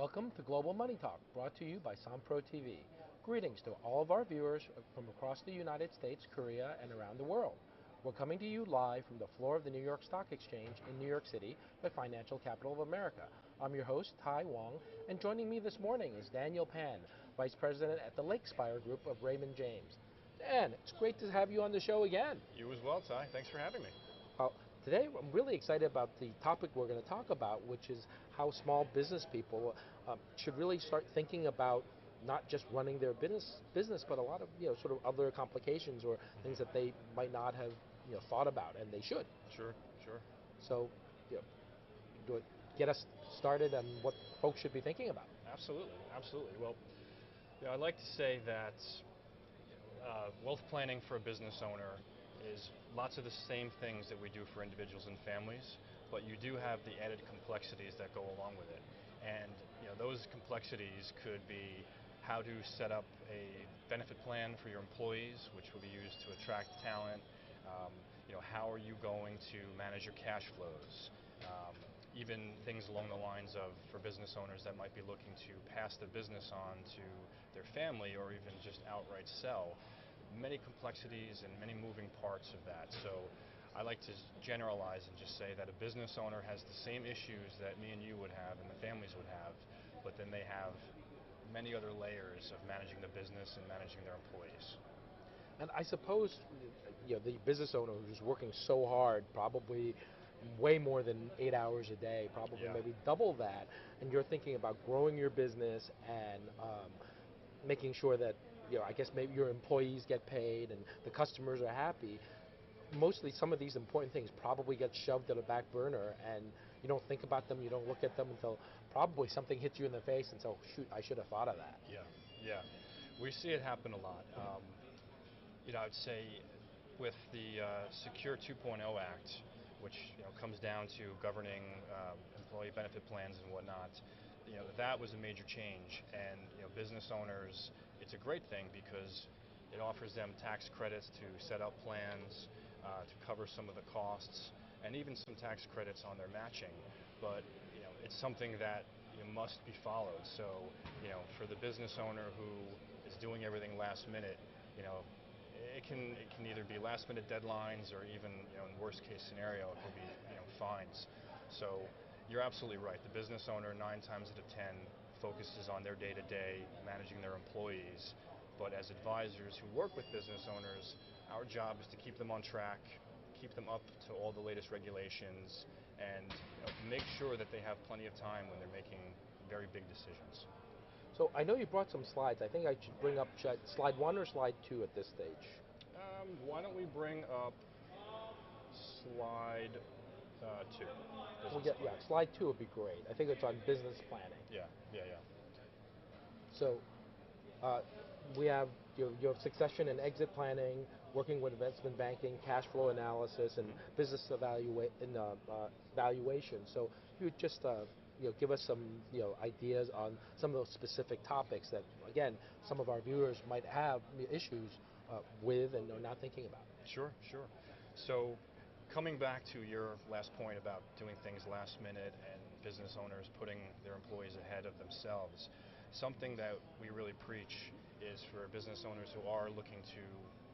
Welcome to Global Money Talk, brought to you by Sampro TV. Greetings to all of our viewers from across the United States, Korea, and around the world. We're coming to you live from the floor of the New York Stock Exchange in New York City, the financial capital of America. I'm your host, Tai Wong, and joining me this morning is Daniel Pan, Vice President at the Lakespire Group of Raymond James. Dan, it's great to have you on the show again. You as well, Tai. Thanks for having me. Today, I'm really excited about the topic we're going to talk about, which is how small business people should really start thinking about not just running their business, but a lot of sort of other complications or things that they might not have thought about, and they should. Sure. So, get us started on what folks should be thinking about. Absolutely. Well, I'd like to say that wealth planning for a business owner is lots of the same things that we do for individuals and families, but you do have the added complexities that go along with it. And those complexities could be how to set up a benefit plan for your employees, which will be used to attract talent. How are you going to manage your cash flows? Even things along the lines of, for business owners that might be looking to pass the business on to their family or even just outright sell, many complexities and many moving parts of that. So I like to generalize and just say that a business owner has the same issues that me and you would have and the families would have, but then they have many other layers of managing the business and managing their employees. And I suppose the business owner who's working so hard, probably way more than 8 hours a day, probably maybe double that, and you're thinking about growing your business and making sure that I guess maybe your employees get paid and the customers are happy. Mostly some of these important things probably get shoved to the back burner, and you don't think about them, you don't look at them until probably something hits you in the face and so, shoot, I should have thought of that. Yeah. We see it happen a lot. I would say with the Secure 2.0 Act, which comes down to governing employee benefit plans and whatnot, that was a major change. And business owners, it's a great thing because it offers them tax credits to set up plans, to cover some of the costs, and even some tax credits on their matching. But it's something that must be followed. So for the business owner who is doing everything last minute, it can either be last minute deadlines or even in worst case scenario it could be fines. So you're absolutely right. The business owner 9 times out of 10 focuses on their day-to-day managing their employees, but as advisors who work with business owners, our job is to keep them on track, keep them up to all the latest regulations, and make sure that they have plenty of time when they're making very big decisions. So I know you brought some slides. I think I should bring up slide 1 or slide 2 at this stage. Why don't we bring up slide 2? Slide 2 would be great. I think it's on business planning. Yeah. So we have you have succession and exit planning, working with investment banking, cash flow analysis, and business valuation. So you would just give us some ideas on some of those specific topics that, again, some of our viewers might have issues with and are not thinking about. Sure. So coming back to your last point about doing things last minute and business owners putting their employees ahead of themselves, something that we really preach is for business owners who are looking to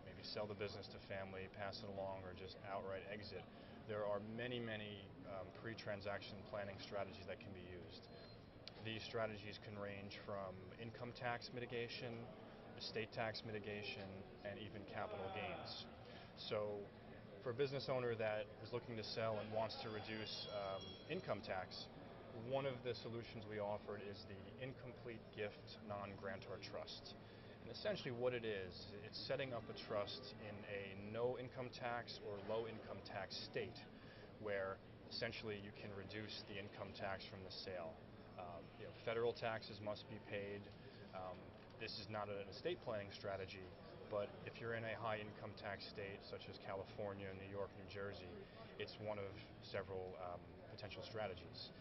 maybe sell the business to family, pass it along, or just outright exit. There are many pre-transaction planning strategies that can be used. These strategies can range from income tax mitigation, estate tax mitigation, and even capital gains. So for a business owner that is looking to sell and wants to reduce income tax, one of the solutions we offered is the incomplete gift non-grantor trust. And essentially what it is, it's setting up a trust in a no income tax or low income tax state where essentially you can reduce the income tax from the sale. Federal taxes must be paid. This is not an estate planning strategy, but if you're in a high income tax state such as California, New York, New Jersey, it's one of several potential strategies.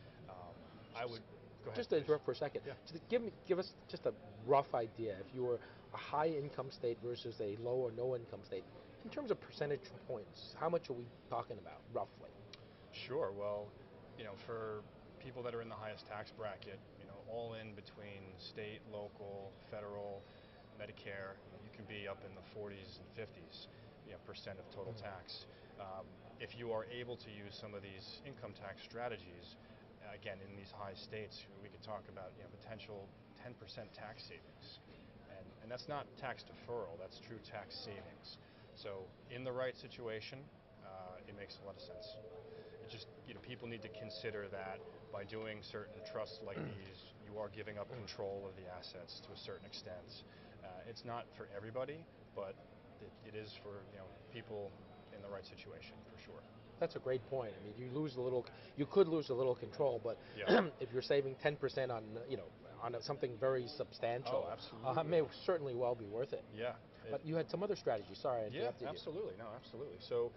I would go ahead. Just to interrupt for a second. Yeah. Give us just a rough idea. If you were a high income state versus a low or no income state, in terms of percentage points, how much are we talking about roughly? Sure. Well, for people that are in the highest tax bracket, all in between state, local, federal, Medicare, you can be up in the 40s and 50s, percent of total tax. If you are able to use some of these income tax strategies, again, in these high states, we could talk about potential 10% tax savings. And that's not tax deferral, that's true tax savings. So in the right situation, it makes a lot of sense. It just, people need to consider that by doing certain trusts like these, you are giving up control of the assets to a certain extent. It's not for everybody, but it is for people in the right situation, for sure. That's a great point. I mean, you could lose a little control, but if you're saving 10% on, on something very substantial, absolutely. May certainly well be worth it. Yeah. But you had some other strategies. Sorry, I interrupted you. Absolutely. No, absolutely. So,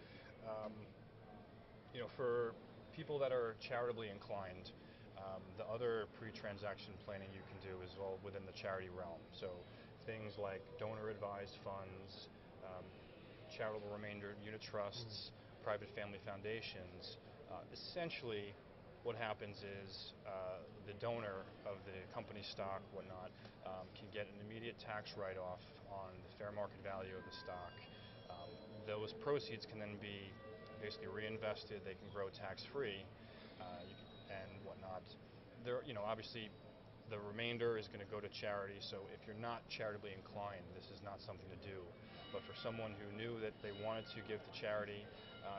for people that are charitably inclined, the other pre-transaction planning you can do is all within the charity realm. So things like donor-advised funds, charitable remainder unit trusts, private family foundations. Essentially, what happens is the donor of the company stock, whatnot, can get an immediate tax write-off on the fair market value of the stock. Those proceeds can then be basically reinvested. They can grow tax-free and whatnot. Obviously, the remainder is going to go to charity. So if you're not charitably inclined, this is not something to do. But for someone who knew that they wanted to give to charity,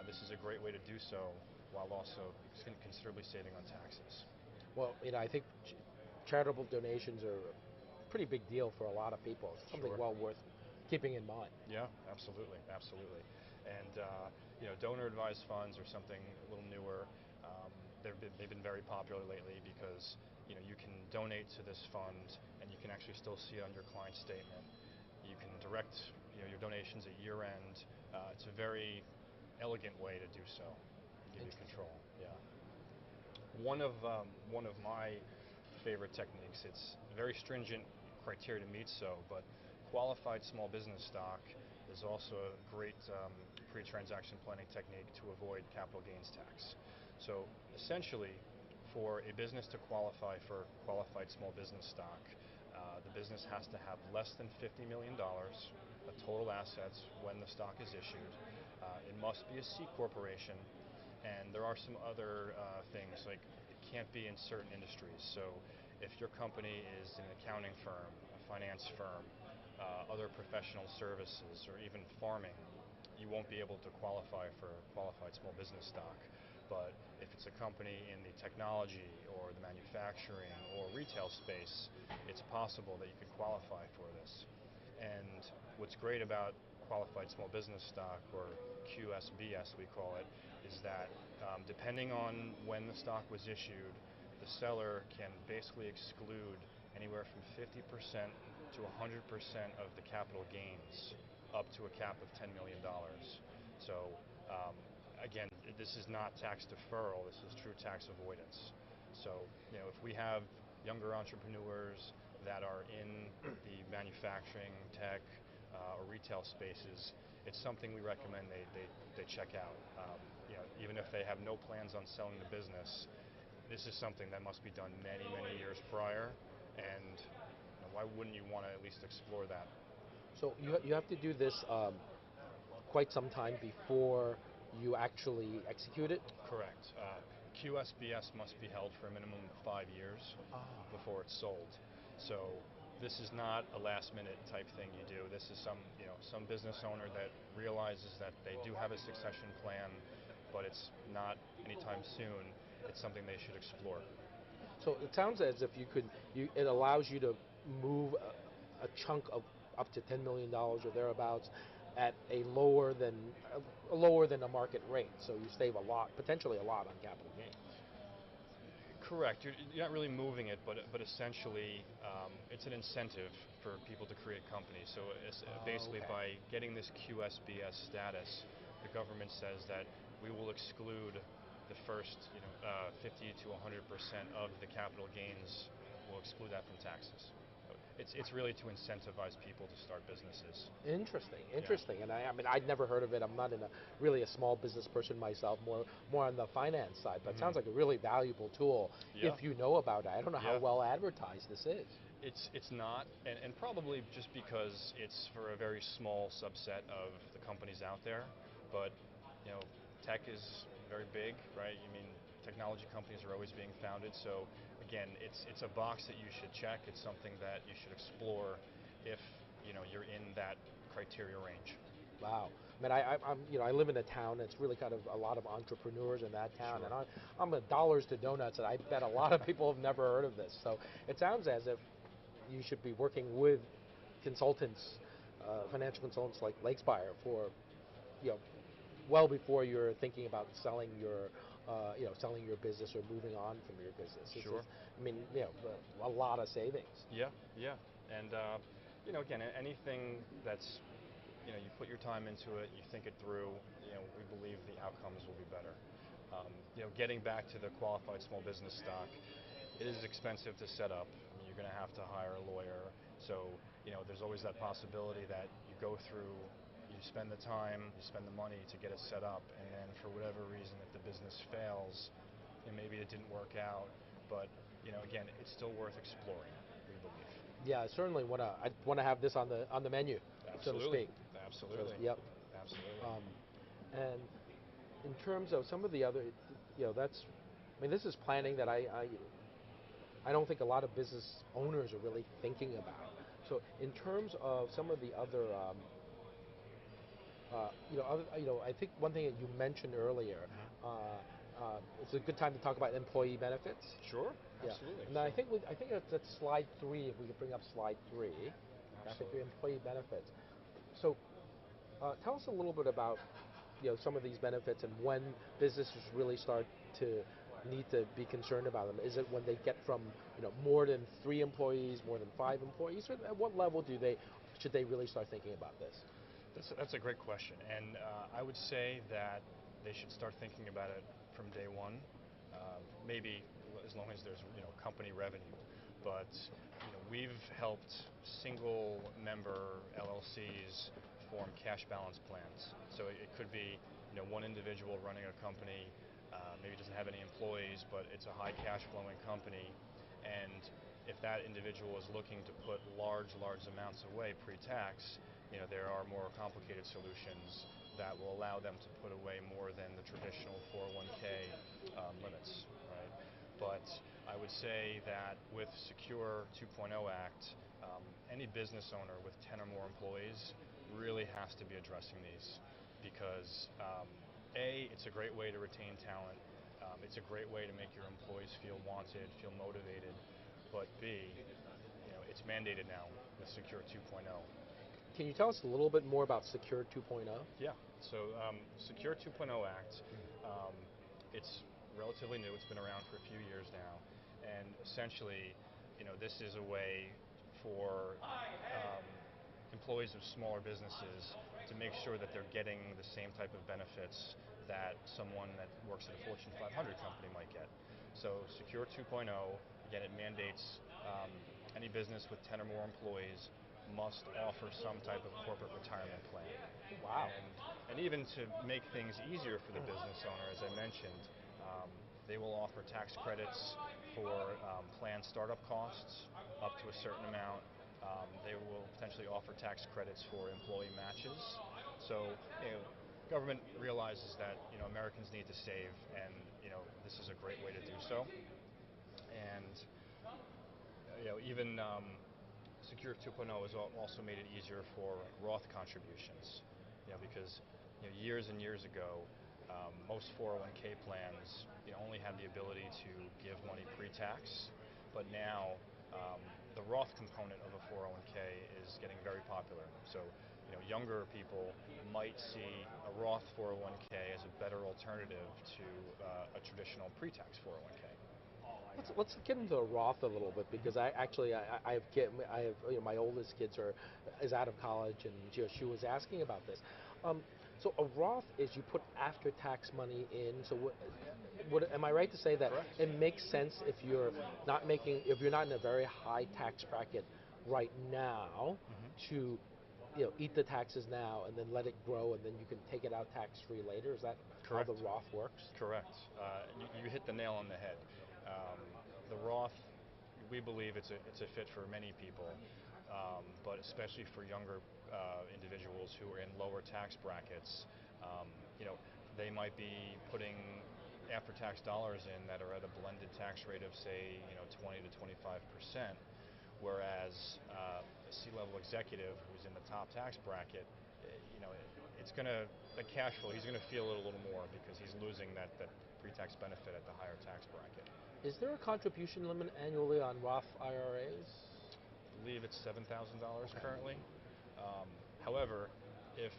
this is a great way to do so, while also considerably saving on taxes. Well, I think charitable donations are a pretty big deal for a lot of people. It's something well worth keeping in mind. Yeah, absolutely, absolutely. And donor-advised funds are something a little newer. They've been very popular lately because you can donate to this fund and you can actually still see on your client statement. You can direct your donations at year end. It's a very elegant way to do so. Give you control. Yeah. One of my favorite techniques. It's very stringent criteria to meet. But qualified small business stock is also a great pre-transaction planning technique to avoid capital gains tax. So essentially, for a business to qualify for qualified small business stock, the business has to have less than $50 million of total assets when the stock is issued. It must be a C corporation, and there are some other things, like it can't be in certain industries. So if your company is an accounting firm, a finance firm, other professional services, or even farming, you won't be able to qualify for qualified small business stock. But if it's a company in the technology or the manufacturing or retail space, it's possible that you could qualify for this. And what's great about qualified small business stock, or QSBS we call it, is that depending on when the stock was issued, the seller can basically exclude anywhere from 50% to 100% of the capital gains up to a cap of $10 million. So again, this is not tax deferral, this is true tax avoidance. So, if we have younger entrepreneurs that are in the manufacturing, tech, or retail spaces, it's something we recommend they check out. Even if they have no plans on selling the business, this is something that must be done many, many years prior, and why wouldn't you want to at least explore that? So you have to do this quite some time before you actually execute it? Correct. QSBS must be held for a minimum of 5 years before it's sold. So this is not a last-minute type thing you do. This is some business owner that realizes that they do have a succession plan, but it's not anytime soon. It's something they should explore. So it sounds as if it allows you to move a chunk of up to $10 million or thereabouts at a lower than a market rate, so you save potentially a lot on capital gains. Correct. You're not really moving it, but essentially it's an incentive for people to create companies. So basically, by getting this QSBS status, the government says that we will exclude the first 50 to 100% of the capital gains. We'll exclude that from taxes. it's really to incentivize people to start businesses. Interesting, Yeah. interesting. And I mean, I'd never heard of it. I'm not in a really a small business person myself, more on the finance side. But it sounds like a really valuable tool Yeah. if you know about it. I don't know how Yeah. well advertised this is. It's not, and probably just because it's for a very small subset of the companies out there. But you know, tech is very big, right? I mean, technology companies are always being founded. So again, it's a box that you should check. It's something that you should explore if you're in that criteria range. Wow. I mean, I live in a town that's really kind of a lot of entrepreneurs in that town, Sure. and I'm a dollars to donuts, and I bet a lot of people have never heard of this. So it sounds as if you should be working with consultants, financial consultants like Lakespire for, you know, well before you're thinking about selling your business or moving on from your business. Sure. I mean, a lot of savings. Yeah, yeah, and again, anything that's you put your time into it, you think it through. We believe the outcomes will be better. Getting back to the qualified small business stock, it is expensive to set up. I mean, you're going to have to hire a lawyer, so there's always that possibility that you go through. You spend the time, you spend the money to get it set up, and then for whatever reason, if the business fails, maybe it didn't work out, but again, it's still worth exploring, we believe. Yeah, I certainly I want to have this on the menu, Absolutely. so to speak. Absolutely. Yep. Absolutely. And in terms of some of the other, I mean, this is planning that I don't think a lot of business owners are really thinking about. So in terms of some of the other I think one thing that you mentioned earlier, it's a good time to talk about employee benefits. Sure, Yeah. absolutely. And I think that's slide 3. If we could bring up slide 3, I think the employee benefits. So, tell us a little bit about some of these benefits and when businesses really start to need to be concerned about them. Is it when they get from more than 3 employees, more than 5 employees, or at what level should they really start thinking about this? That's a great question, and I would say that they should start thinking about it from day one, maybe as long as there's company revenue. But we've helped single member LLCs form cash balance plans. So it could be one individual running a company, maybe doesn't have any employees, but it's a high cash flowing company, and if that individual is looking to put large amounts away pre-tax, there are more complicated solutions that will allow them to put away more than the traditional 401k limits, right? But I would say that with Secure 2.0 Act, any business owner with 10 or more employees really has to be addressing these because A, it's a great way to retain talent. It's a great way to make your employees feel wanted, feel motivated. But B, it's mandated now with Secure 2.0. Can you tell us a little bit more about Secure 2.0? Yeah. So Secure 2.0 Act, it's relatively new. It's been around for a few years now, and essentially, this is a way for employees of smaller businesses to make sure that they're getting the same type of benefits that someone that works at a Fortune 500 company might get. So Secure 2.0, again, it mandates any business with 10 or more employees must offer some type of corporate retirement plan. Wow. And even to make things easier for the business owner, as I mentioned, they will offer tax credits for plan startup costs up to a certain amount. They will potentially offer tax credits for employee matches. So, government realizes that Americans need to save, and this is a great way to do so. And even Secure 2.0 has also made it easier for Roth contributions. Because years and years ago, most 401k plans only had the ability to give money pre-tax, but now the Roth component of a 401k is getting very popular. So younger people might see a Roth 401k as a better alternative to a traditional pre-tax 401k. Let's get into the Roth a little bit because I have my oldest kids is out of college and she was asking about this. So a Roth is you put after-tax money in. So am I right to say that Correct. it makes sense if you're not in a very high tax bracket right now to eat the taxes now and then let it grow and then you can take it out tax-free later? Is that Correct. how the Roth works? Correct. You hit the nail on the head. The Roth, we believe it's a fit for many people, but especially for younger individuals who are in lower tax brackets. You know, they might be putting after-tax dollars in that are at a blended tax rate of, say, 20 to 25%, whereas a C-level executive who's in the top tax bracket, it's going to, the cash flow, he's going to feel it a little more because he's losing that pre-tax benefit at the higher tax bracket. Is there a contribution limit annually on Roth IRAs? I believe it's $7,000 currently. However, if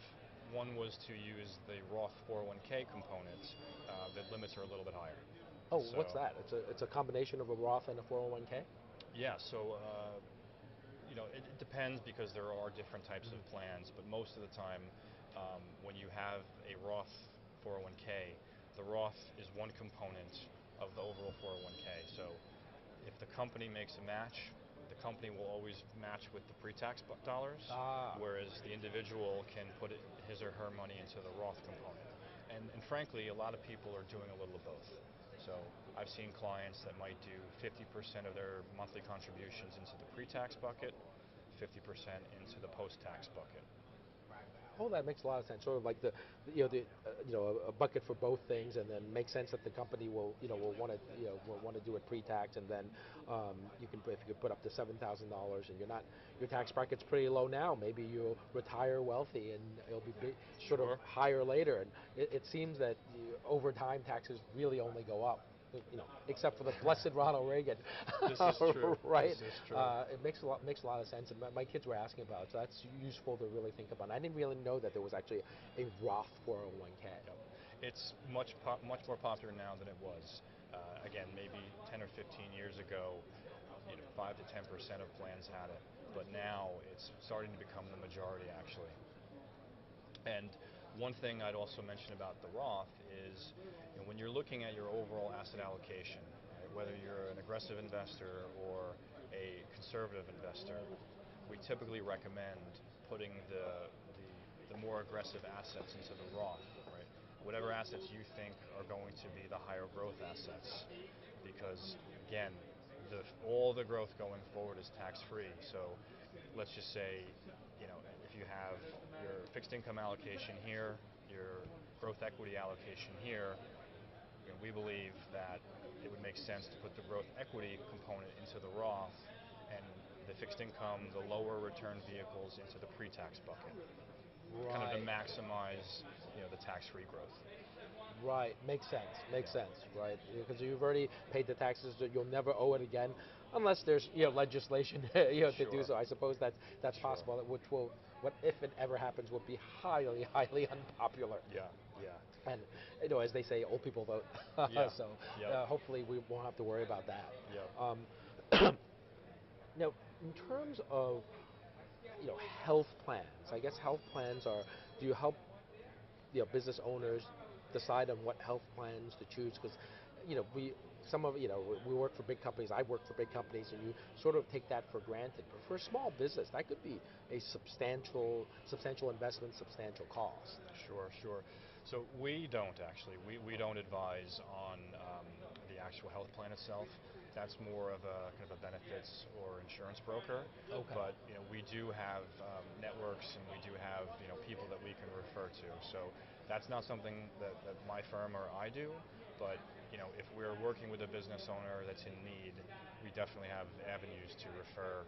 one was to use the Roth 401k component, the limits are a little bit higher. Oh, so what's that? It's a combination of a Roth and a 401k? Yeah, so it depends because there are different types of plans, but most of the time when you have a Roth 401k, the Roth is one component of the overall 401k. So if the company makes a match, the company will always match with the pre-tax dollars, whereas the individual can put his or her money into the Roth component. And frankly, a lot of people are doing a little of both. So I've seen clients that might do 50% of their monthly contributions into the pre-tax bucket, 50% into the post-tax bucket. Oh, that makes a lot of sense. Sort of like a bucket for both things, and then makes sense that the company will want to do it pre-tax, and then if you put up to $7,000 and your tax bracket's pretty low now, maybe you'll retire wealthy and it'll be sort of higher later. And it seems that over time taxes really only go up. Except for the blessed Ronald Reagan. This is true. Right? This is true. It makes a lot of sense, and my kids were asking about it, so that's useful to really think about. I didn't really know that there was actually a Roth 401k. Yep. It's much more popular now than it was. Again, maybe 10 or 15 years ago, 5 to 10% of plans had it, but now it's starting to become the majority, actually. And one thing I'd also mention about the Roth is when you're looking at your overall asset allocation, right, whether you're an aggressive investor or a conservative investor, we typically recommend putting the more aggressive assets into the Roth, right? Whatever assets you think are going to be the higher growth assets, because again, all the growth going forward is tax-free. So let's just say, if you have your fixed income allocation here, your growth equity allocation here, we believe that it would make sense to put the growth equity component into the Roth and the fixed income, the lower return vehicles into the pre-tax bucket. Right. Kind of to maximize the tax-free growth. Right, makes sense. Right? Because you've already paid the taxes, that you'll never owe it again, unless there's legislation to do so. I suppose that's possible. Which if it ever happens, would be highly unpopular. Yeah. And as they say, old people vote. Yeah. So Yep. hopefully we won't have to worry about that. Yep. Now, in terms of health plans, I guess health plans do you help business owners decide on what health plans to choose? Because we work for big companies. I work for big companies, and you sort of take that for granted. But for a small business, that could be a substantial investment, substantial cost. Sure. So we don't actually. We don't advise on the actual health plan itself. That's more of a kind of a benefits or insurance broker. Okay. But we do have networks, and we do have people that we can refer to. So that's not something that my firm or I do. But if we're working with a business owner that's in need, we definitely have avenues to refer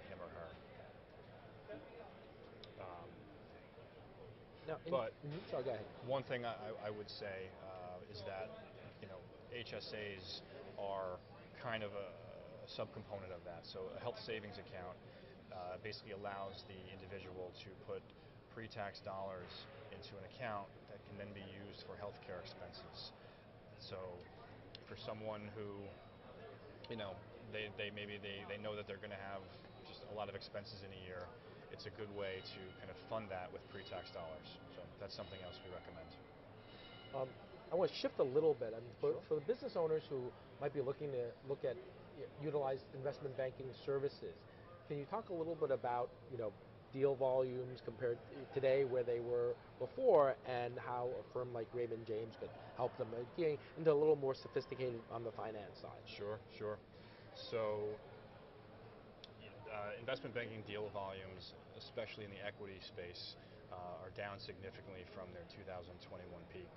him or her. Sorry, go ahead. One thing I would say is that HSAs are kind of a subcomponent of that. So a health savings account basically allows the individual to put pre-tax dollars into an account that can then be used for healthcare expenses. So for someone who they know that they're going to have just a lot of expenses in a year, it's a good way to kind of fund that with pre-tax dollars. So that's something else we recommend. I want to shift a little bit. Sure. For the business owners who might be looking to utilize investment banking services, Can you talk a little bit about, deal volumes compared to today where they were before, and how a firm like Raymond James could help them getting into a little more sophisticated on the finance side? Sure, sure. So, investment banking deal volumes, especially in the equity space, are down significantly from their 2021 peak.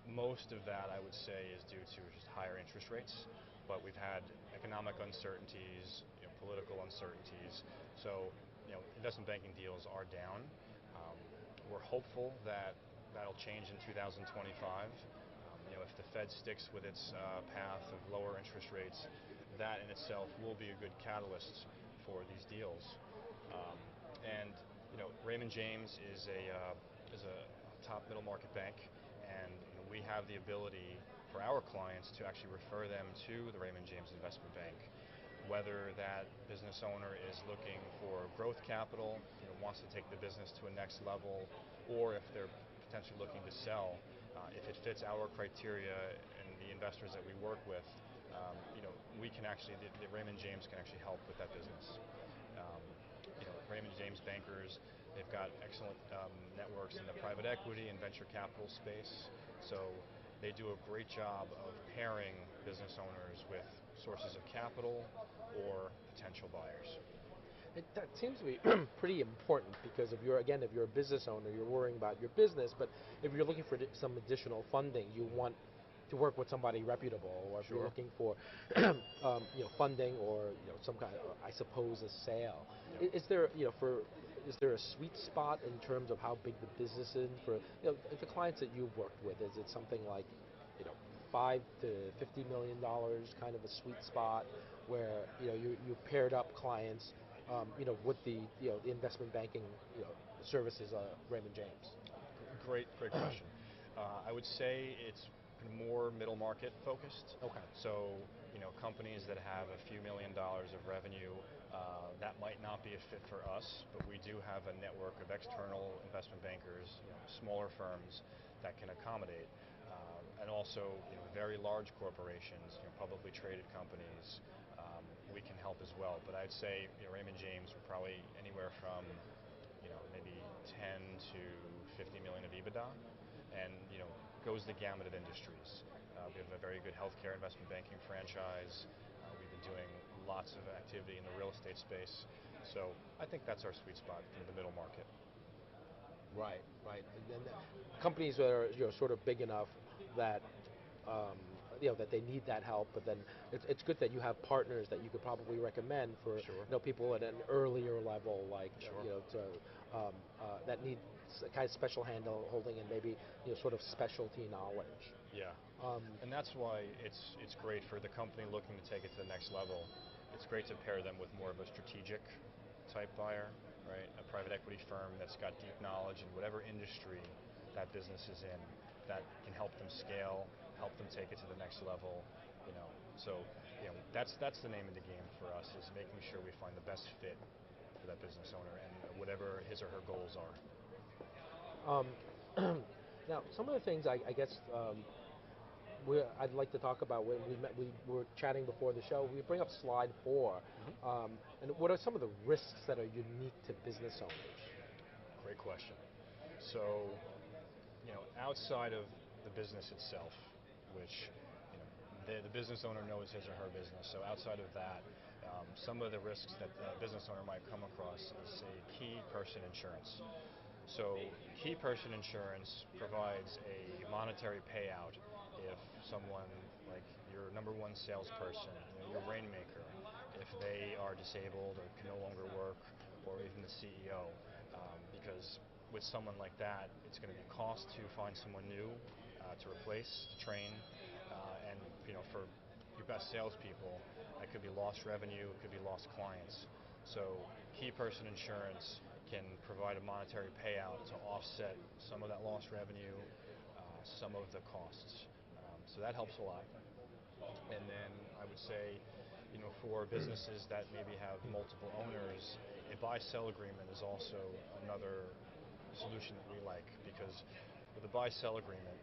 Most of that, I would say, is due to just higher interest rates, but we've had economic uncertainties, political uncertainties. So, investment banking deals are down. We're hopeful that that'll change in 2025. If the Fed sticks with its path of lower interest rates, that in itself will be a good catalyst for these deals. And Raymond James is a top middle market bank, and we have the ability for our clients to actually refer them to the Raymond James Investment Bank. Whether that business owner is looking for growth capital, wants to take the business to a next level, or if they're potentially looking to sell, if it fits our criteria and the investors that we work with, we can actually, the Raymond James can actually help with that business. Raymond James bankers, they've got excellent networks in the private equity and venture capital space, so they do a great job of pairing business owners with sources of capital or potential buyers. That seems to be pretty important, because if you're a business owner, you're worrying about your business, but if you're looking for some additional funding, you want to work with somebody reputable, or if you're looking for funding, or some kind of, I suppose, a sale. Yep. Is there a sweet spot in terms of how big the business is for the clients that you've worked with? Is it something like $5 to $50 million kind of a sweet spot where you paired up clients with the the investment banking services Raymond James? Great question. I would say it's more middle market focused. Okay. So, companies that have a few $1 million of revenue, that might not be a fit for us, but we do have a network of external investment bankers, smaller firms that can accommodate, and also very large corporations, publicly traded companies, we can help as well. But I'd say Raymond James, we're probably anywhere from maybe 10 to 50 million of EBITDA, and goes the gamut of industries. We have a very good healthcare investment banking franchise. We've been doing lots of activity in the real estate space, so I think that's our sweet spot for the middle market. Right. And companies that are sort of big enough that that they need that help, but then it's good that you have partners that you could probably recommend for people at an earlier level, like that need kind of special hand holding and maybe sort of specialty knowledge. Yeah, and that's why it's great for the company looking to take it to the next level. It's great to pair them with more of a strategic type buyer, right? A private equity firm that's got deep knowledge in whatever industry that business is in, that can help them scale, help them take it to the next level. So that's the name of the game for us, is making sure we find the best fit for that business owner and whatever his or her goals are. Now, some of the things I guess I'd like to talk about when we were chatting before the show. We bring up slide 4, and what are some of the risks that are unique to business owners? Great question. So, outside of the business itself, which the business owner knows his or her business. So outside of that, some of the risks that the business owner might come across is a key person insurance. So key person insurance provides a monetary payout if someone, like your number one salesperson, your rainmaker, if they are disabled or can no longer work, or even the CEO, because with someone like that, it's going to be cost to find someone new to replace, to train, and for your best salespeople, that could be lost revenue, it could be lost clients. So key person insurance can provide a monetary payout to offset some of that lost revenue, some of the costs. So that helps a lot. And then I would say, for businesses that maybe have multiple owners, a buy-sell agreement is also another solution that we like, because with a buy-sell agreement,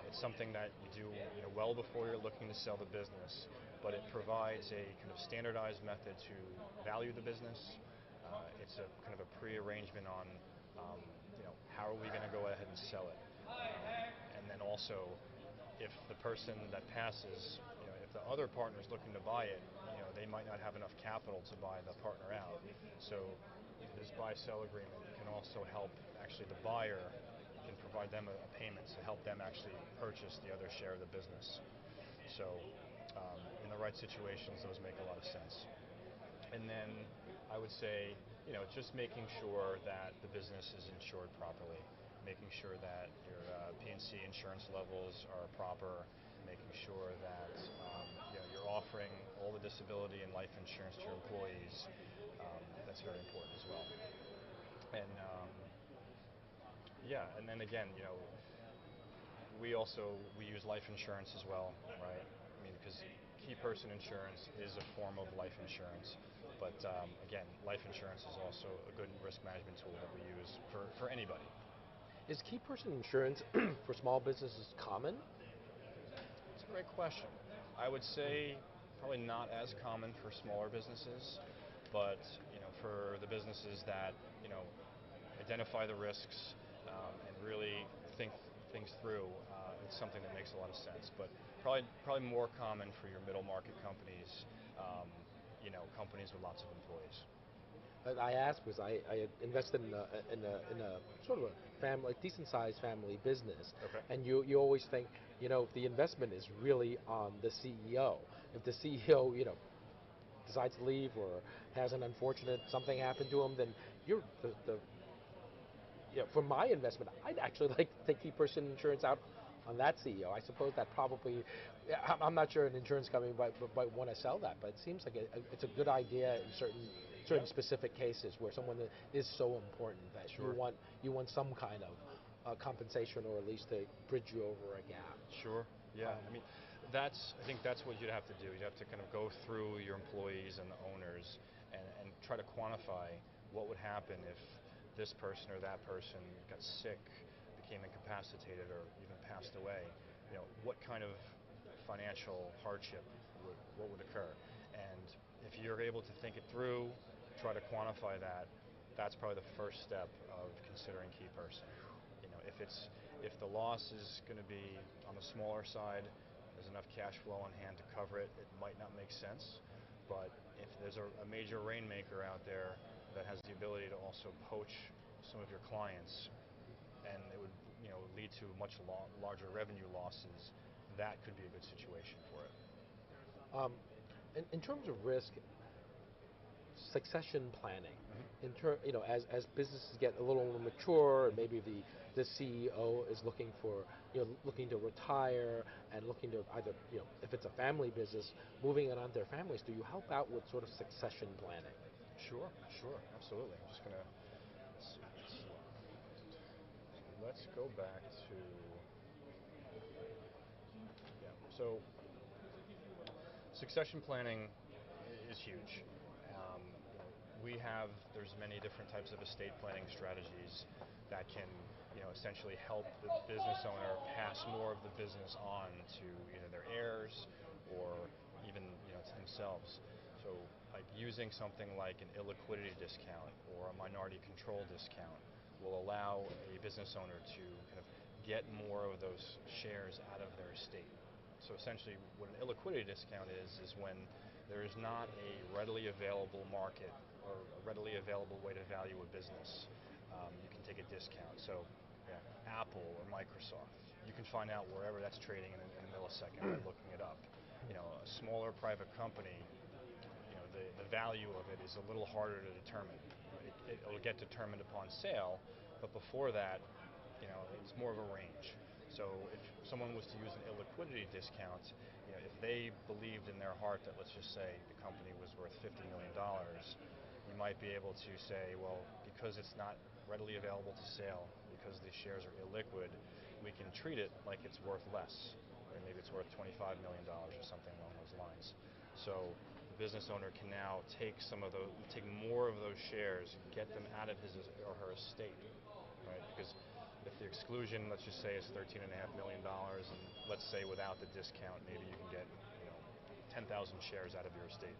it's something that you do well before you're looking to sell the business, but it provides a kind of standardized method to value the business. It's a kind of a pre-arrangement on, um, how are we going to go ahead and sell it, and then also, if the person that passes, if the other partner is looking to buy it, they might not have enough capital to buy the partner out. So this buy-sell agreement can also help actually the buyer, can provide them a payment to help them actually purchase the other share of the business. So in the right situations, those make a lot of sense. And then I would say, just making sure that the business is insured properly, making sure that your P&C insurance levels are proper, making sure that you're offering all the disability and life insurance to your employees. That's very important as well. And and then again, we use life insurance as well, right? I mean, because key person insurance is a form of life insurance, but again, life insurance is also a good risk management tool that we use for anybody. Is key person insurance for small businesses common? It's a great question. I would say probably not as common for smaller businesses, but for the businesses that identify the risks and really think things through, it's something that makes a lot of sense. But probably more common for your middle market companies, companies with lots of employees. I asked because I invested in a sort of a family, decent sized family business, Okay. and you always think if the investment is really on the CEO. If the CEO decides to leave or has an unfortunate something happen to him, then you're for my investment, I'd actually like to take key person insurance out on that CEO. I suppose that probably, I'm not sure an insurance company might want to sell that, but it seems like it's a good idea in certain specific cases where someone is so important that Sure. you want some kind of compensation, or at least to bridge you over a gap. Sure. Yeah. I mean, I think that's what you'd have to do. You'd have to kind of go through your employees and the owners and try to quantify what would happen if this person or that person got sick, became incapacitated, or even passed away. What kind of financial hardship would occur? And if you're able to think it through, try to quantify that, that's probably the first step of considering key person. If the loss is going to be on the smaller side, there's enough cash flow on hand to cover it, it might not make sense. But if there's a major rainmaker out there that has the ability to also poach some of your clients, and it would lead to much larger revenue losses, that could be a good situation for it. In terms of risk, succession planning. Mm-hmm. As businesses get a little more mature, maybe the CEO is looking to retire and looking to either if it's a family business, moving it on to their families. Do you help out with sort of succession planning? Sure, absolutely. I'm just gonna let's go back to So succession planning is huge. There's many different types of estate planning strategies that can, essentially help the business owner pass more of the business on to either their heirs or even, to themselves. So, like using something like an illiquidity discount or a minority control discount will allow a business owner to kind of get more of those shares out of their estate. So essentially, what an illiquidity discount is when there is not a readily available market or a readily available way to value a business. You can take a discount. So, Apple or Microsoft, you can find out wherever that's trading in a millisecond by looking it up. A smaller private company, the value of it is a little harder to determine. It'll get determined upon sale, but before that, it's more of a range. So if someone was to use an illiquidity discount, if they believed in their heart that, let's just say, the company was worth $50 million, you might be able to say, well, because it's not readily available to sale, because the shares are illiquid, we can treat it like it's worth less. Or maybe it's worth $25 million or something along those lines. So the business owner can now take more of those shares, get them out of his or her estate, right? Because if the exclusion, let's just say, is $13.5 million, and let's say without the discount, maybe you can get 10,000 shares out of your estate.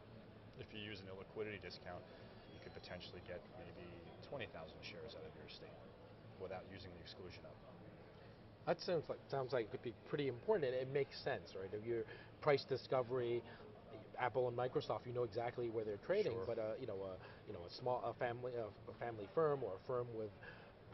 If you use an illiquidity discount, you could potentially get maybe 20,000 shares out of your estate without using the exclusion of. That sounds like it could be pretty important. It makes sense, right? If your price discovery, Apple and Microsoft, you know exactly where they're trading. Sure. But a family firm or a firm with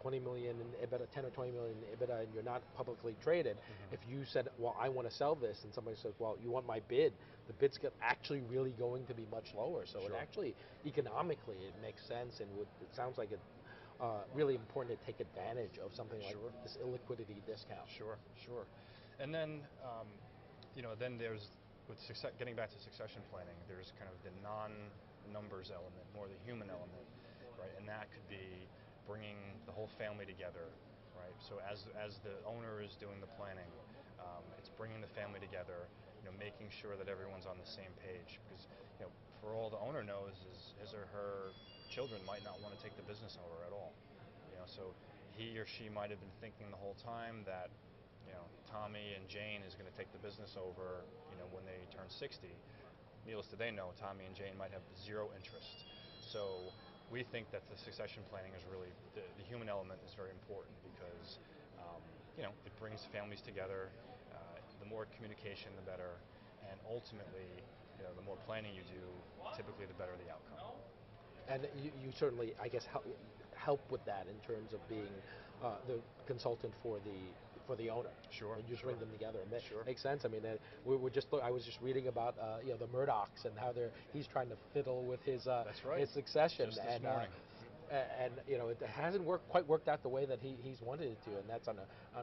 20 million in EBITDA, 10 or 20 million in EBITDA, and you're not publicly traded. If you said, well, I want to sell this, and somebody says, well, you want my bid, the bid's actually really going to be much lower. So it actually, economically, it makes sense, and it sounds like it's really important to take advantage of something like this illiquidity discount. Sure. And then, then there's, getting back to succession planning, there's kind of the non-numbers element, more the human element, right? And that could be bringing the whole family together, right? So as the owner is doing the planning, it's bringing the family together, making sure that everyone's on the same page, because for all the owner knows is his or her children might not want to take the business over at all, so he or she might have been thinking the whole time that Tommy and Jane is going to take the business over when they turn 60. Needless to say, Tommy and Jane might have zero interest. So we think that the succession planning is really, the human element is very important, because it brings families together. The more communication, the better, and ultimately, the more planning you do, typically the better the outcome. And you certainly, I guess, help with that in terms of being the consultant for the owner. Sure. And you bring them together. Sure. Makes sense. I mean, I was just reading about the Murdochs and how he's trying to fiddle with his his succession. Just this morning. And it hasn't quite worked out the way that he's wanted it to, and that's on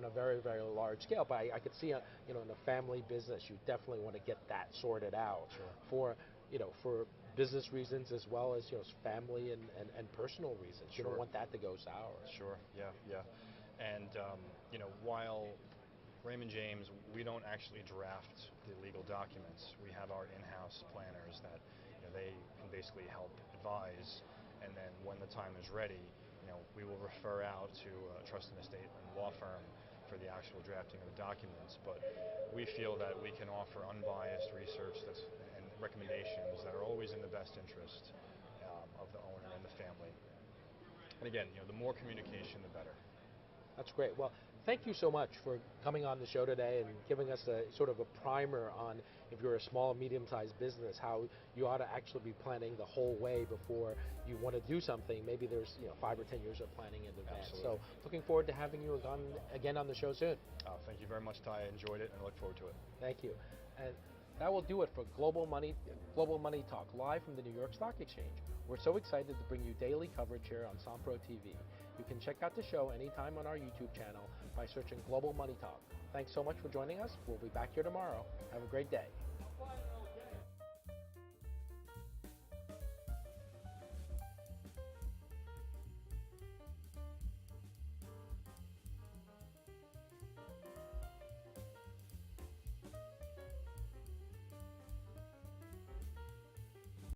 a very, very large scale. But I could see in a family business, you definitely want to get that sorted out for business reasons as well as family and personal reasons. You don't want that to go sour. Sure. Yeah. And while Raymond James, we don't actually draft the legal documents. We have our in-house planners that they can basically help advise, and then when the time is ready, we will refer out to a trust and estate and law firm for the actual drafting of the documents. But we feel that we can offer unbiased research and recommendations that are always in the best interest of the owner and the family. And again, the more communication, the better. That's great. Well, thank you so much for coming on the show today and giving us a sort of a primer on, if you're a small, medium-sized business, how you ought to actually be planning the whole way before you want to do something. Maybe there's 5 or 10 years of planning in advance. Absolutely. So looking forward to having you again on the show soon. Thank you very much, Tai. I enjoyed it and I look forward to it. Thank you. And that will do it for Global Money Talk, live from the New York Stock Exchange. We're so excited to bring you daily coverage here on Sampro TV. You can check out the show anytime on our YouTube channel by searching Global Money Talk. Thanks so much for joining us. We'll be back here tomorrow. Have a great day.